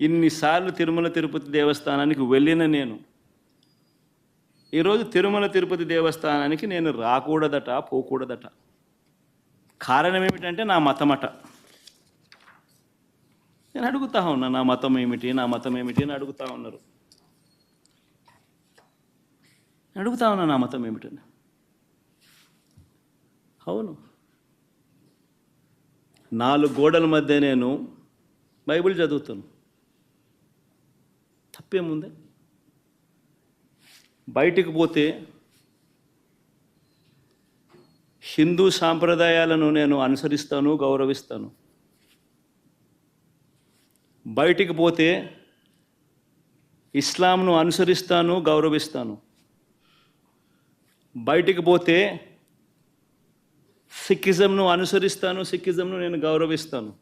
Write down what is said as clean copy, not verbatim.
ఇన్నిసార్లు తిరుమల తిరుపతి దేవస్థానానికి వెళ్ళిన నేను ఈరోజు తిరుమల తిరుపతి దేవస్థానానికి నేను రాకూడదట, పోకూడదట. కారణం ఏమిటంటే నా మతమట. నేను అడుగుతా ఉన్నా, నా మతం ఏమిటి, నా మతం ఏమిటి అని అడుగుతా ఉన్నారు. అడుగుతా ఉన్నా నా మతం ఏమిటని. అవును, 4 గోడల మధ్య నేను బైబిల్ చదువుతాను. తప్పేముంది? బయటికి పోతే హిందూ సాంప్రదాయాలను నేను అనుసరిస్తాను, గౌరవిస్తాను. బయటికి పోతే ఇస్లాంను అనుసరిస్తాను, గౌరవిస్తాను. బయటికి పోతే సిక్కిజంను అనుసరిస్తాను, సిక్కిజంను నేను గౌరవిస్తాను.